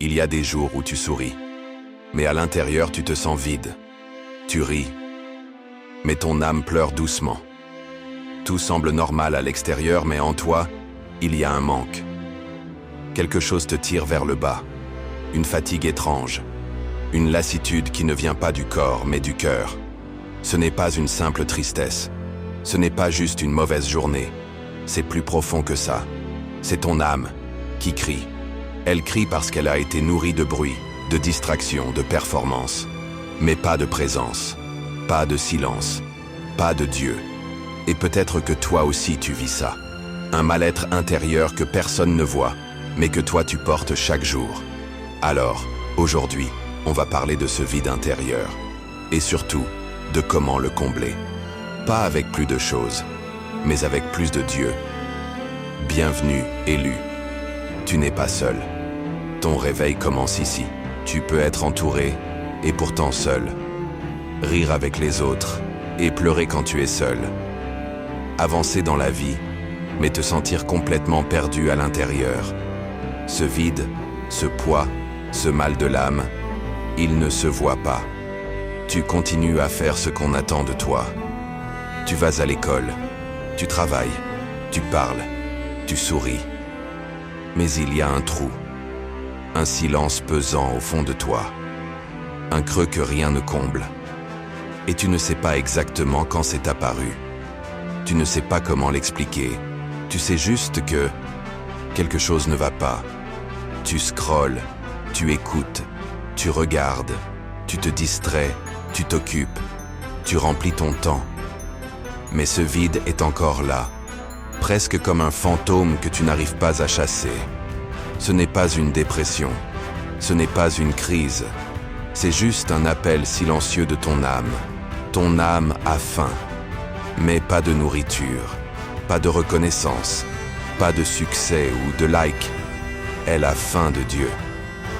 Il y a des jours où tu souris, mais à l'intérieur tu te sens vide. Tu ris, mais ton âme pleure doucement. Tout semble normal à l'extérieur, mais en toi, il y a un manque. Quelque chose te tire vers le bas, une fatigue étrange, une lassitude qui ne vient pas du corps, mais du cœur. Ce n'est pas une simple tristesse, ce n'est pas juste une mauvaise journée, c'est plus profond que ça. C'est ton âme qui crie. Elle crie parce qu'elle a été nourrie de bruit, de distraction, de performance, mais pas de présence, pas de silence, pas de Dieu. Et peut-être que toi aussi tu vis ça. Un mal-être intérieur que personne ne voit, mais que toi tu portes chaque jour. Alors, aujourd'hui, on va parler de ce vide intérieur. Et surtout, de comment le combler. Pas avec plus de choses, mais avec plus de Dieu. Bienvenue, élu. Tu n'es pas seul. Ton réveil commence ici. Tu peux être entouré, et pourtant seul. Rire avec les autres, et pleurer quand tu es seul. Avancer dans la vie, mais te sentir complètement perdu à l'intérieur. Ce vide, ce poids, ce mal de l'âme, il ne se voit pas. Tu continues à faire ce qu'on attend de toi. Tu vas à l'école, tu travailles, tu parles, tu souris. Mais il y a un trou, un silence pesant au fond de toi, un creux que rien ne comble. Et tu ne sais pas exactement quand c'est apparu. Tu ne sais pas comment l'expliquer. Tu sais juste que quelque chose ne va pas. Tu scrolles, tu écoutes, tu regardes, tu te distrais, tu t'occupes, tu remplis ton temps. Mais ce vide est encore là, presque comme un fantôme que tu n'arrives pas à chasser. Ce n'est pas une dépression, ce n'est pas une crise, c'est juste un appel silencieux de ton âme. Ton âme a faim, mais pas de nourriture, pas de reconnaissance, pas de succès ou de like. Elle a faim de Dieu.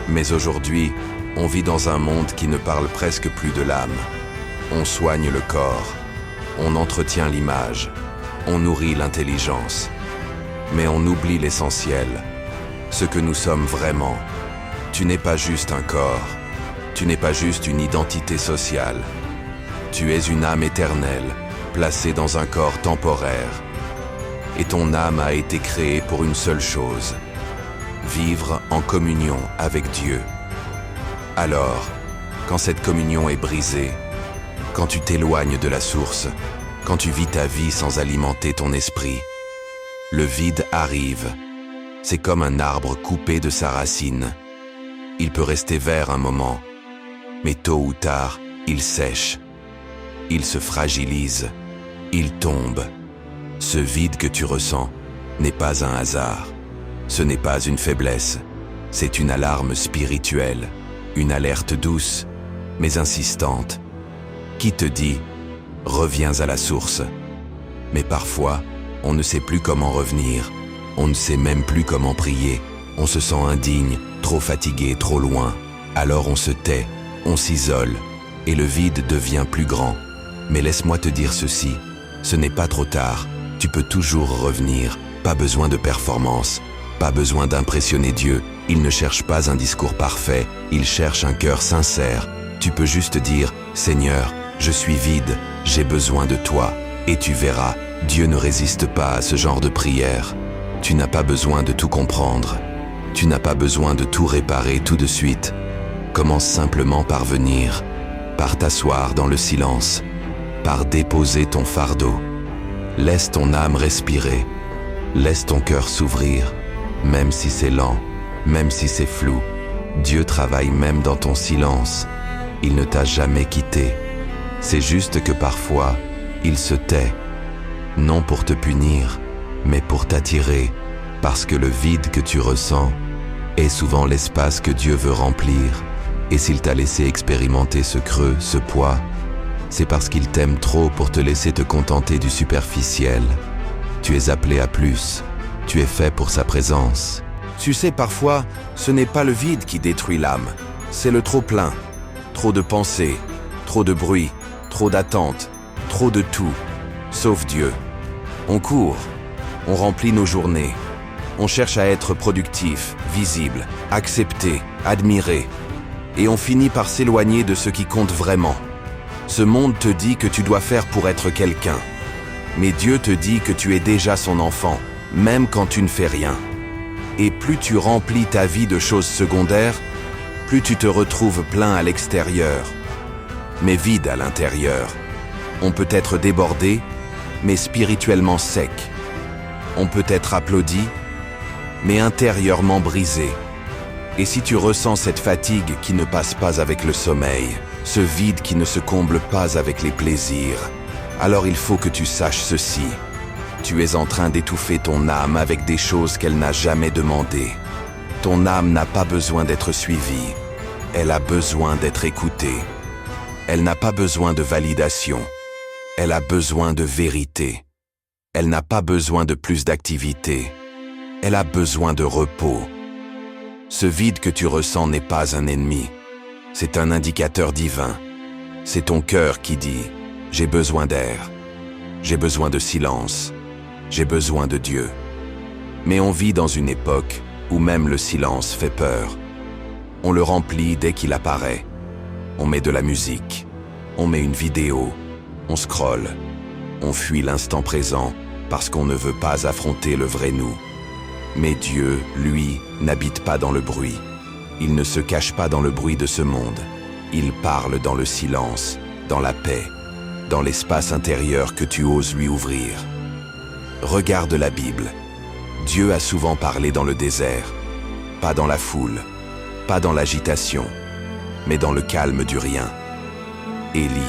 Mais aujourd'hui, on vit dans un monde qui ne parle presque plus de l'âme. On soigne le corps, on entretient l'image, on nourrit l'intelligence. Mais on oublie l'essentiel, ce que nous sommes vraiment. Tu n'es pas juste un corps, tu n'es pas juste une identité sociale. Tu es une âme éternelle, placée dans un corps temporaire. Et ton âme a été créée pour une seule chose, vivre en communion avec Dieu. Alors, quand cette communion est brisée, quand tu t'éloignes de la source, quand tu vis ta vie sans alimenter ton esprit, le vide arrive. C'est comme un arbre coupé de sa racine. Il peut rester vert un moment, mais tôt ou tard, il sèche. Il se fragilise, il tombe. Ce vide que tu ressens n'est pas un hasard. Ce n'est pas une faiblesse, c'est une alarme spirituelle, une alerte douce, mais insistante, qui te dit « Reviens à la source ». Mais parfois, on ne sait plus comment revenir, on ne sait même plus comment prier, on se sent indigne, trop fatigué, trop loin. Alors on se tait, on s'isole, et le vide devient plus grand. Mais laisse-moi te dire ceci, ce n'est pas trop tard, tu peux toujours revenir, pas besoin de performance, pas besoin d'impressionner Dieu, il ne cherche pas un discours parfait, il cherche un cœur sincère. Tu peux juste dire « Seigneur, je suis vide, j'ai besoin de toi » et tu verras, Dieu ne résiste pas à ce genre de prière. Tu n'as pas besoin de tout comprendre, tu n'as pas besoin de tout réparer tout de suite. Commence simplement par venir, par t'asseoir dans le silence, par déposer ton fardeau. Laisse ton âme respirer, laisse ton cœur s'ouvrir, même si c'est lent, même si c'est flou. Dieu travaille même dans ton silence. Il ne t'a jamais quitté. C'est juste que parfois, il se tait, non pour te punir, mais pour t'attirer, parce que le vide que tu ressens est souvent l'espace que Dieu veut remplir. Et s'il t'a laissé expérimenter ce creux, ce poids, c'est parce qu'il t'aime trop pour te laisser te contenter du superficiel. Tu es appelé à plus, tu es fait pour sa présence. Tu sais, parfois, ce n'est pas le vide qui détruit l'âme, c'est le trop-plein. Trop de pensées, trop de bruit, trop d'attentes, trop de tout, sauf Dieu. On court, on remplit nos journées, On cherche à être productif, visible, accepté, admiré. Et on finit par s'éloigner de ce qui compte vraiment. Ce monde te dit que tu dois faire pour être quelqu'un. Mais Dieu te dit que tu es déjà son enfant, même quand tu ne fais rien. Et plus tu remplis ta vie de choses secondaires, plus tu te retrouves plein à l'extérieur, mais vide à l'intérieur. On peut être débordé, mais spirituellement sec. On peut être applaudi, mais intérieurement brisé. Et si tu ressens cette fatigue qui ne passe pas avec le sommeil, ce vide qui ne se comble pas avec les plaisirs, alors il faut que tu saches ceci. Tu es en train d'étouffer ton âme avec des choses qu'elle n'a jamais demandées. Ton âme n'a pas besoin d'être suivie. Elle a besoin d'être écoutée. Elle n'a pas besoin de validation. Elle a besoin de vérité. Elle n'a pas besoin de plus d'activité. Elle a besoin de repos. Ce vide que tu ressens n'est pas un ennemi. C'est un indicateur divin. C'est ton cœur qui dit « J'ai besoin d'air. J'ai besoin de silence. J'ai besoin de Dieu. » Mais on vit dans une époque où même le silence fait peur. On le remplit dès qu'il apparaît. On met de la musique. On met une vidéo. On scrolle. On fuit l'instant présent parce qu'on ne veut pas affronter le vrai nous. Mais Dieu, lui, n'habite pas dans le bruit. Il ne se cache pas dans le bruit de ce monde. Il parle dans le silence, dans la paix, dans l'espace intérieur que tu oses lui ouvrir. Regarde la Bible. Dieu a souvent parlé dans le désert, pas dans la foule, pas dans l'agitation, mais dans le calme du rien. Élie,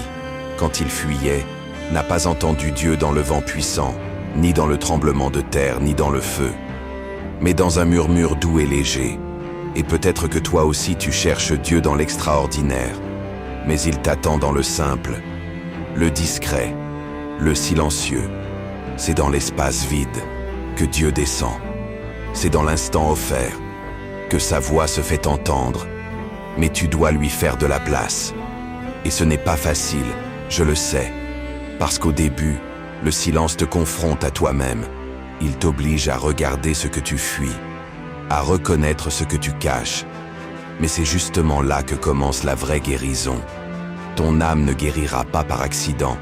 quand il fuyait, n'a pas entendu Dieu dans le vent puissant, ni dans le tremblement de terre, ni dans le feu, mais dans un murmure doux et léger. Et peut-être que toi aussi tu cherches Dieu dans l'extraordinaire, mais il t'attend dans le simple, le discret, le silencieux. C'est dans l'espace vide que Dieu descend. C'est dans l'instant offert que sa voix se fait entendre, mais tu dois lui faire de la place. Et ce n'est pas facile, je le sais, parce qu'au début, le silence te confronte à toi-même. Il t'oblige à regarder ce que tu fuis, à reconnaître ce que tu caches. Mais c'est justement là que commence la vraie guérison. Ton âme ne guérira pas par accident.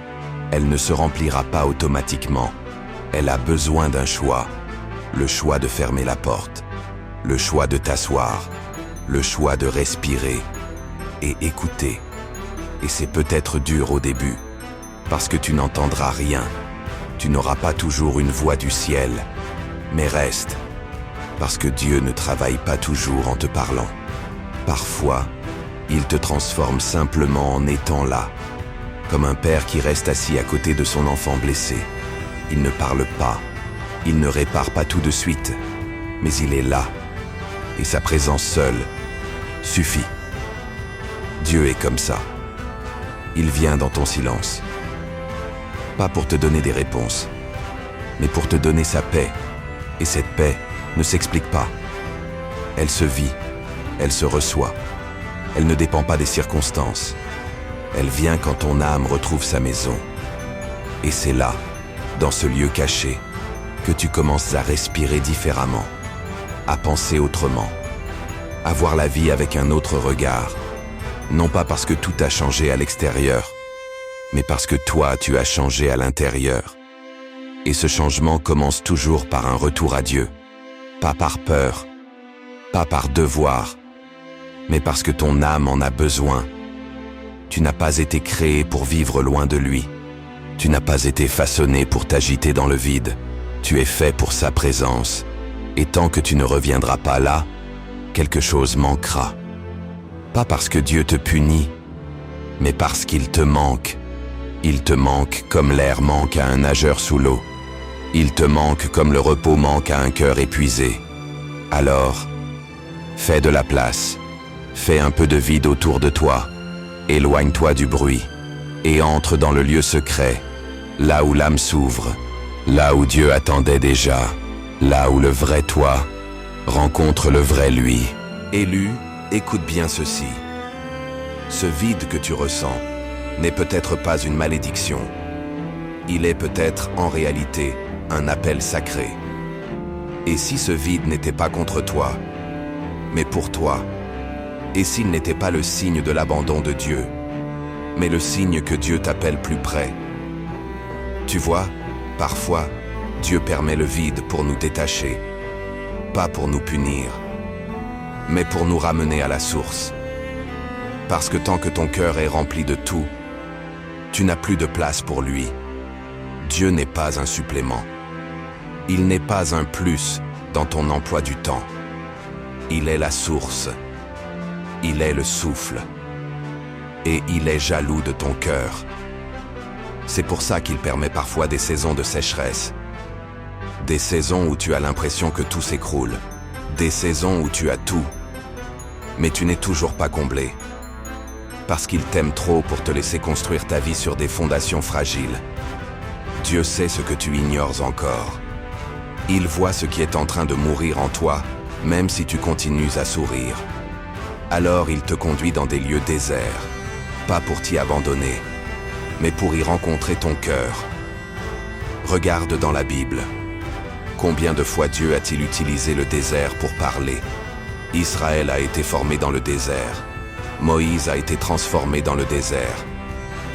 Elle ne se remplira pas automatiquement. Elle a besoin d'un choix. Le choix de fermer la porte. Le choix de t'asseoir. Le choix de respirer et écouter. Et c'est peut-être dur au début, parce que tu n'entendras rien. Tu n'auras pas toujours une voix du ciel. Mais reste, parce que Dieu ne travaille pas toujours en te parlant. Parfois, il te transforme simplement en étant là, comme un père qui reste assis à côté de son enfant blessé. Il ne parle pas, il ne répare pas tout de suite, mais il est là, et sa présence seule suffit. Dieu est comme ça. Il vient dans ton silence. Pas pour te donner des réponses, mais pour te donner sa paix. Et cette paix ne s'explique pas. Elle se vit, elle se reçoit. Elle ne dépend pas des circonstances. Elle vient quand ton âme retrouve sa maison. Et c'est là, dans ce lieu caché, que tu commences à respirer différemment, à penser autrement, à voir la vie avec un autre regard. Non pas parce que tout a changé à l'extérieur, mais parce que toi, tu as changé à l'intérieur. Et ce changement commence toujours par un retour à Dieu. Pas par peur, pas par devoir, mais parce que ton âme en a besoin. Tu n'as pas été créé pour vivre loin de lui. Tu n'as pas été façonné pour t'agiter dans le vide. Tu es fait pour sa présence. Et tant que tu ne reviendras pas là, quelque chose manquera. Pas parce que Dieu te punit, mais parce qu'il te manque. Il te manque comme l'air manque à un nageur sous l'eau. Il te manque comme le repos manque à un cœur épuisé. Alors, fais de la place. Fais un peu de vide autour de toi. Éloigne-toi du bruit. Et entre dans le lieu secret, là où l'âme s'ouvre, là où Dieu attendait déjà, là où le vrai toi rencontre le vrai lui. Élu, écoute bien ceci. Ce vide que tu ressens n'est peut-être pas une malédiction. Il est peut-être en réalité un appel sacré. Et si ce vide n'était pas contre toi, mais pour toi? Et s'il n'était pas le signe de l'abandon de Dieu, mais le signe que Dieu t'appelle plus près? Tu vois, parfois, Dieu permet le vide pour nous détacher, pas pour nous punir, mais pour nous ramener à la source. Parce que tant que ton cœur est rempli de tout, tu n'as plus de place pour lui. Dieu n'est pas un supplément. Il n'est pas un plus dans ton emploi du temps. Il est la source. Il est le souffle. Et il est jaloux de ton cœur. C'est pour ça qu'il permet parfois des saisons de sécheresse. Des saisons où tu as l'impression que tout s'écroule. Des saisons où tu as tout. Mais tu n'es toujours pas comblé. Parce qu'il t'aime trop pour te laisser construire ta vie sur des fondations fragiles. Dieu sait ce que tu ignores encore. Il voit ce qui est en train de mourir en toi, même si tu continues à sourire. Alors il te conduit dans des lieux déserts, pas pour t'y abandonner, mais pour y rencontrer ton cœur. Regarde dans la Bible. Combien de fois Dieu a-t-il utilisé le désert pour parler? Israël a été formé dans le désert. Moïse a été transformé dans le désert.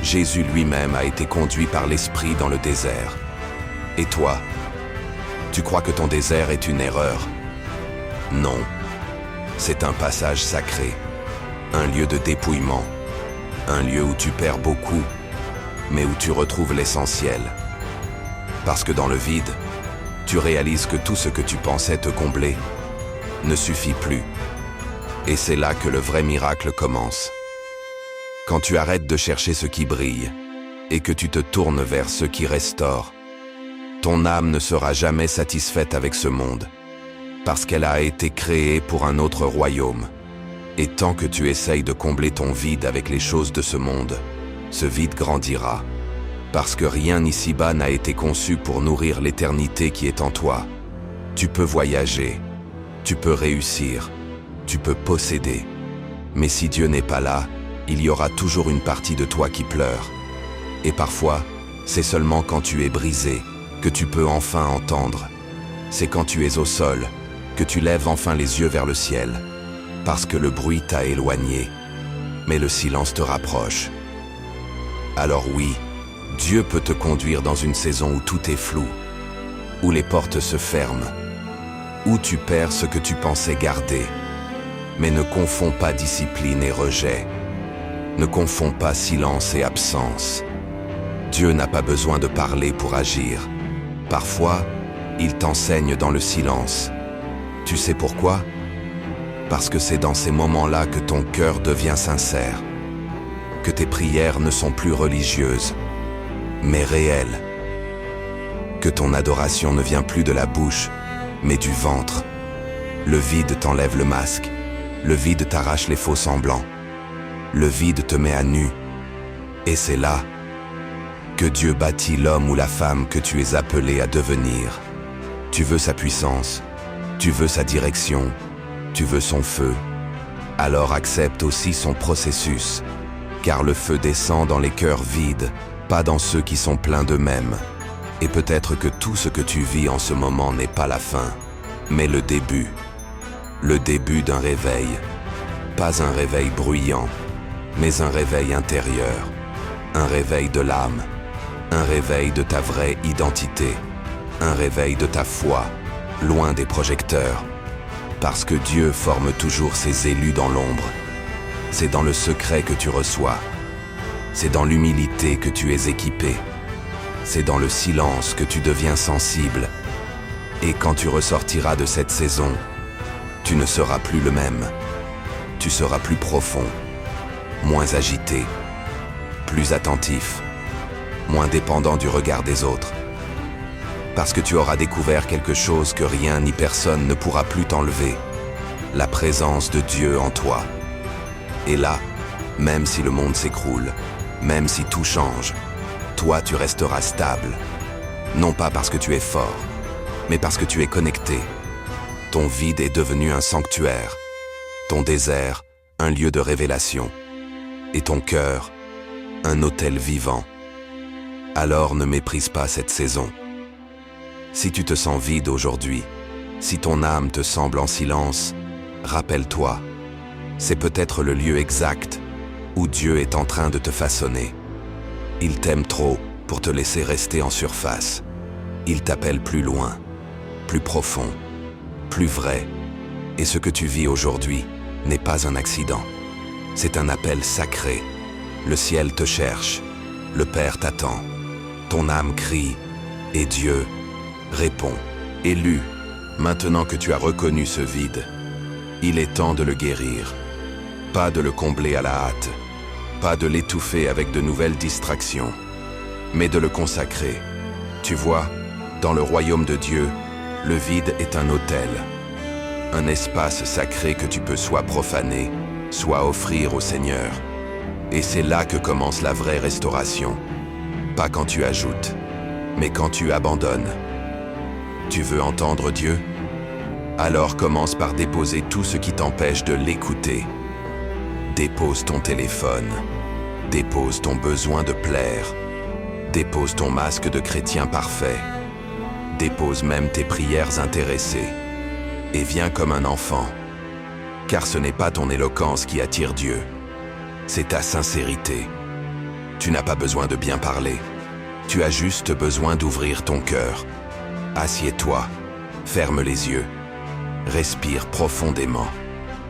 Jésus lui-même a été conduit par l'Esprit dans le désert. Et toi, tu crois que ton désert est une erreur? Non. C'est un passage sacré, un lieu de dépouillement, un lieu où tu perds beaucoup, mais où tu retrouves l'essentiel. Parce que dans le vide, tu réalises que tout ce que tu pensais te combler ne suffit plus. Et c'est là que le vrai miracle commence. Quand tu arrêtes de chercher ce qui brille et que tu te tournes vers ce qui restaure, ton âme ne sera jamais satisfaite avec ce monde, parce qu'elle a été créée pour un autre royaume. Et tant que tu essayes de combler ton vide avec les choses de ce monde, ce vide grandira, parce que rien ici-bas n'a été conçu pour nourrir l'éternité qui est en toi. Tu peux voyager, tu peux réussir, tu peux posséder, mais si Dieu n'est pas là, il y aura toujours une partie de toi qui pleure. Et parfois, c'est seulement quand tu es brisé que tu peux enfin entendre. C'est quand tu es au sol que tu lèves enfin les yeux vers le ciel, parce que le bruit t'a éloigné, mais le silence te rapproche. Alors oui, Dieu peut te conduire dans une saison où tout est flou, où les portes se ferment, où tu perds ce que tu pensais garder. Mais ne confonds pas discipline et rejet. Ne confonds pas silence et absence. Dieu n'a pas besoin de parler pour agir. Parfois, il t'enseigne dans le silence. Tu sais pourquoi? Parce que c'est dans ces moments-là que ton cœur devient sincère, que tes prières ne sont plus religieuses, mais réelles, que ton adoration ne vient plus de la bouche, mais du ventre. Le vide t'enlève le masque. Le vide t'arrache les faux semblants. Le vide te met à nu. Et c'est là que Dieu bâtit l'homme ou la femme que tu es appelé à devenir. Tu veux sa puissance, tu veux sa direction, tu veux son feu. Alors accepte aussi son processus, car le feu descend dans les cœurs vides, pas dans ceux qui sont pleins d'eux-mêmes. Et peut-être que tout ce que tu vis en ce moment n'est pas la fin, mais le début. Le début d'un réveil. Pas un réveil bruyant, mais un réveil intérieur. Un réveil de l'âme. Un réveil de ta vraie identité. Un réveil de ta foi, loin des projecteurs. Parce que Dieu forme toujours ses élus dans l'ombre. C'est dans le secret que tu reçois. C'est dans l'humilité que tu es équipé. C'est dans le silence que tu deviens sensible. Et quand tu ressortiras de cette saison, tu ne seras plus le même. Tu seras plus profond, moins agité, plus attentif, moins dépendant du regard des autres. Parce que tu auras découvert quelque chose que rien ni personne ne pourra plus t'enlever, la présence de Dieu en toi. Et là, même si le monde s'écroule, même si tout change, toi tu resteras stable. Non pas parce que tu es fort, mais parce que tu es connecté. Ton vide est devenu un sanctuaire, ton désert, un lieu de révélation, et ton cœur, un autel vivant. Alors ne méprise pas cette saison. Si tu te sens vide aujourd'hui, Si ton âme te semble en silence, rappelle-toi, c'est peut-être le lieu exact où Dieu est en train de te façonner. Il t'aime trop pour te laisser rester en surface. Il t'appelle plus loin, plus profond, plus vrai. Et ce que tu vis aujourd'hui n'est pas un accident. C'est un appel sacré. Le ciel te cherche, le Père t'attend. Ton âme crie, et Dieu répond. Élu, maintenant que tu as reconnu ce vide, il est temps de le guérir. Pas de le combler à la hâte, pas de l'étouffer avec de nouvelles distractions, mais de le consacrer. Tu vois, dans le royaume de Dieu, le vide est un autel, un espace sacré que tu peux soit profaner, soit offrir au Seigneur. Et c'est là que commence la vraie restauration. Pas quand tu ajoutes, mais quand tu abandonnes. Tu veux entendre Dieu? Alors commence par déposer tout ce qui t'empêche de l'écouter. Dépose ton téléphone, dépose ton besoin de plaire, dépose ton masque de chrétien parfait, dépose même tes prières intéressées, et viens comme un enfant, car ce n'est pas ton éloquence qui attire Dieu, c'est ta sincérité. Tu n'as pas besoin de bien parler, tu as juste besoin d'ouvrir ton cœur. Assieds-toi, ferme les yeux, respire profondément,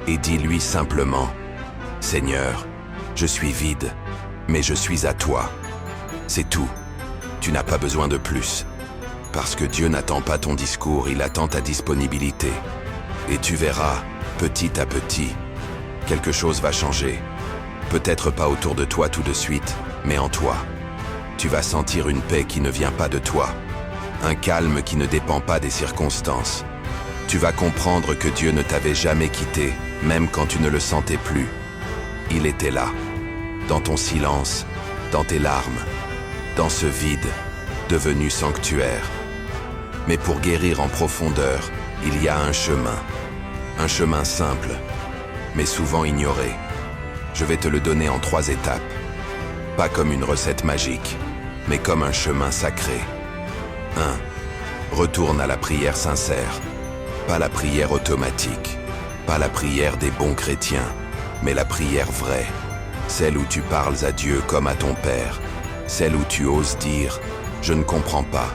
et dis-lui simplement: Seigneur, je suis vide, mais je suis à toi. C'est tout. Tu n'as pas besoin de plus. Parce que Dieu n'attend pas ton discours, il attend ta disponibilité. Et tu verras, petit à petit, quelque chose va changer. Peut-être pas autour de toi tout de suite, mais en toi. Tu vas sentir une paix qui ne vient pas de toi, un calme qui ne dépend pas des circonstances. Tu vas comprendre que Dieu ne t'avait jamais quitté, même quand tu ne le sentais plus. Il était là, dans ton silence, dans tes larmes, dans ce vide, devenu sanctuaire. Mais pour guérir en profondeur, il y a un chemin simple, mais souvent ignoré. Je vais te le donner en 3 étapes, pas comme une recette magique, mais comme un chemin sacré. 1. Retourne à la prière sincère, pas la prière automatique, pas la prière des bons chrétiens, mais la prière vraie, celle où tu parles à Dieu comme à ton Père, celle où tu oses dire « Je ne comprends pas,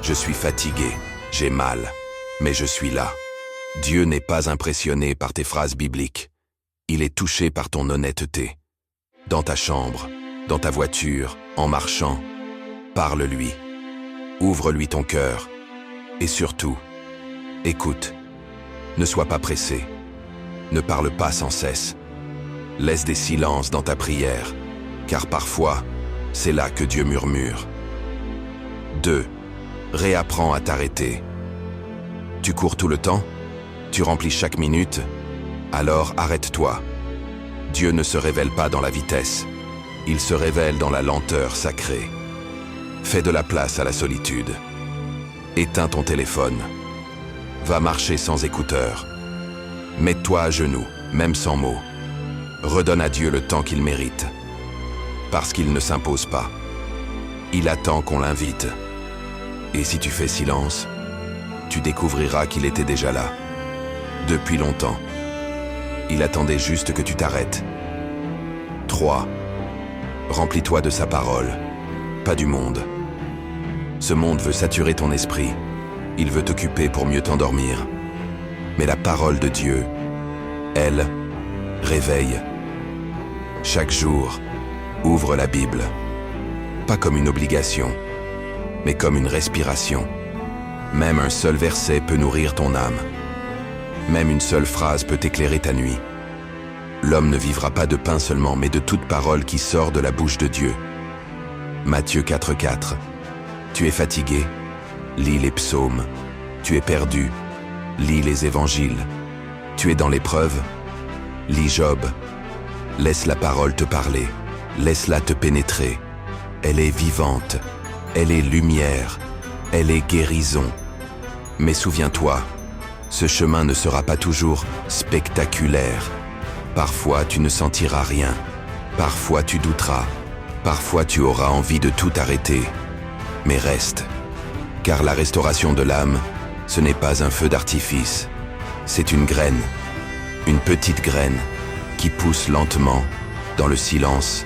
je suis fatigué, j'ai mal, mais je suis là ». Dieu n'est pas impressionné par tes phrases bibliques, il est touché par ton honnêteté. Dans ta chambre, dans ta voiture, en marchant, parle-lui, ouvre-lui ton cœur, et surtout, écoute, ne sois pas pressé, ne parle pas sans cesse. Laisse des silences dans ta prière, car parfois, c'est là que Dieu murmure. 2. Réapprends à t'arrêter. Tu cours tout le temps? Tu remplis chaque minute? Alors arrête-toi. Dieu ne se révèle pas dans la vitesse, il se révèle dans la lenteur sacrée. Fais de la place à la solitude. Éteins ton téléphone. Va marcher sans écouteurs. Mets-toi à genoux, même sans mots. Redonne à Dieu le temps qu'il mérite. Parce qu'il ne s'impose pas. Il attend qu'on l'invite. Et si tu fais silence, tu découvriras qu'il était déjà là. Depuis longtemps. Il attendait juste que tu t'arrêtes. 3. Remplis-toi de sa parole, pas du monde. Ce monde veut saturer ton esprit. Il veut t'occuper pour mieux t'endormir. Mais la parole de Dieu, elle, réveille. Chaque jour, ouvre la Bible. Pas comme une obligation, mais comme une respiration. Même un seul verset peut nourrir ton âme. Même une seule phrase peut éclairer ta nuit. L'homme ne vivra pas de pain seulement, mais de toute parole qui sort de la bouche de Dieu. Matthieu 4,4. Tu es fatigué? Lis les psaumes. Tu es perdu? Lis les évangiles. Tu es dans l'épreuve? Lis Job. Laisse la parole te parler. Laisse-la te pénétrer. Elle est vivante. Elle est lumière. Elle est guérison. Mais souviens-toi, ce chemin ne sera pas toujours spectaculaire. Parfois, tu ne sentiras rien. Parfois, tu douteras. Parfois, tu auras envie de tout arrêter. Mais reste. Car la restauration de l'âme, Ce n'est pas un feu d'artifice, c'est une graine, une petite graine qui pousse lentement dans le silence,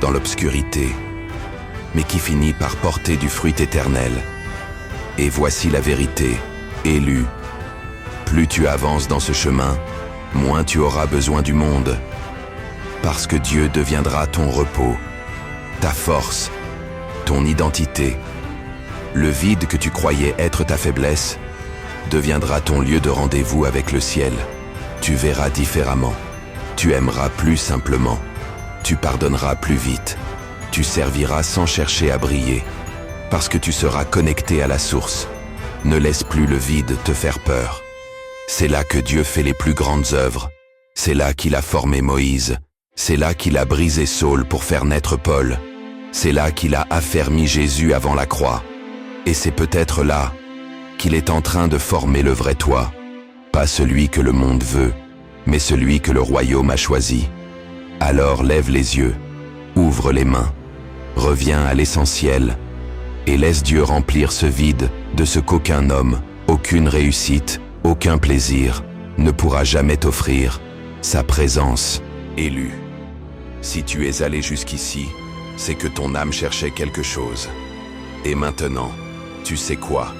dans l'obscurité, mais qui finit par porter du fruit éternel. Et voici la vérité, élu. Plus tu avances dans ce chemin, moins tu auras besoin du monde, parce que Dieu deviendra ton repos, ta force, ton identité. Le vide que tu croyais être ta faiblesse deviendra ton lieu de rendez-vous avec le ciel. Tu verras différemment, tu aimeras plus simplement, tu pardonneras plus vite, tu serviras sans chercher à briller, parce que tu seras connecté à la source. Ne laisse plus le vide te faire peur. C'est là que Dieu fait les plus grandes œuvres. C'est là qu'il a formé Moïse. C'est là qu'il a brisé Saul pour faire naître Paul. C'est là qu'il a affermi Jésus avant la croix. Et c'est peut-être là qu'il est en train de former le vrai toi. Pas celui que le monde veut, mais celui que le royaume a choisi. Alors lève les yeux, ouvre les mains, reviens à l'essentiel et laisse Dieu remplir ce vide de ce qu'aucun homme, aucune réussite, aucun plaisir ne pourra jamais t'offrir, sa présence, élu. Si tu es allé jusqu'ici, c'est que ton âme cherchait quelque chose. Et maintenant, tu sais quoi?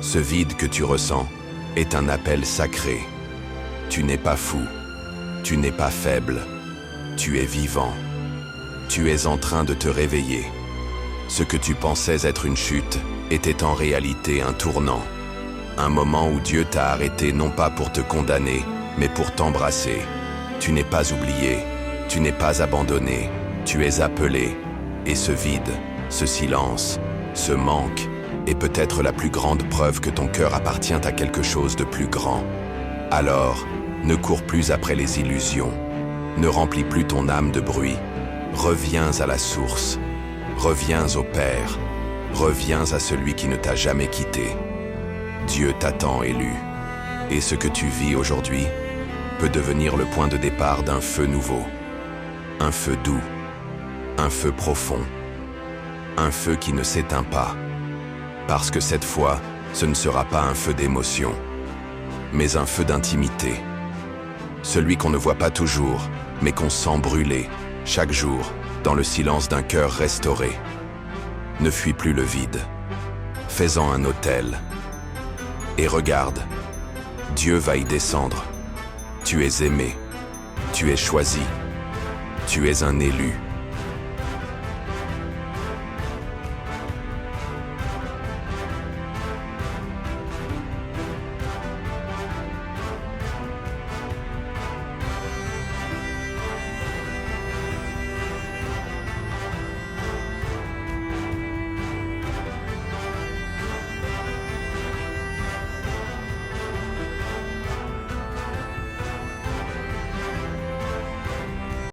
Ce vide que tu ressens est un appel sacré. Tu n'es pas fou, tu n'es pas faible, tu es vivant. Tu es en train de te réveiller. Ce que tu pensais être une chute était en réalité un tournant. Un moment où Dieu t'a arrêté non pas pour te condamner, mais pour t'embrasser. Tu n'es pas oublié, tu n'es pas abandonné, tu es appelé. Et ce vide, ce silence, ce manque est peut-être la plus grande preuve que ton cœur appartient à quelque chose de plus grand. Alors, ne cours plus après les illusions. Ne remplis plus ton âme de bruit. Reviens à la source. Reviens au Père. Reviens à celui qui ne t'a jamais quitté. Dieu t'attend, élu. Et ce que tu vis aujourd'hui peut devenir le point de départ d'un feu nouveau. Un feu doux. Un feu profond. Un feu qui ne s'éteint pas. Parce que cette fois, ce ne sera pas un feu d'émotion, mais un feu d'intimité. Celui qu'on ne voit pas toujours, mais qu'on sent brûler, chaque jour, dans le silence d'un cœur restauré. Ne fuis plus le vide. Fais-en un autel. Et regarde, Dieu va y descendre. Tu es aimé. Tu es choisi. Tu es un élu.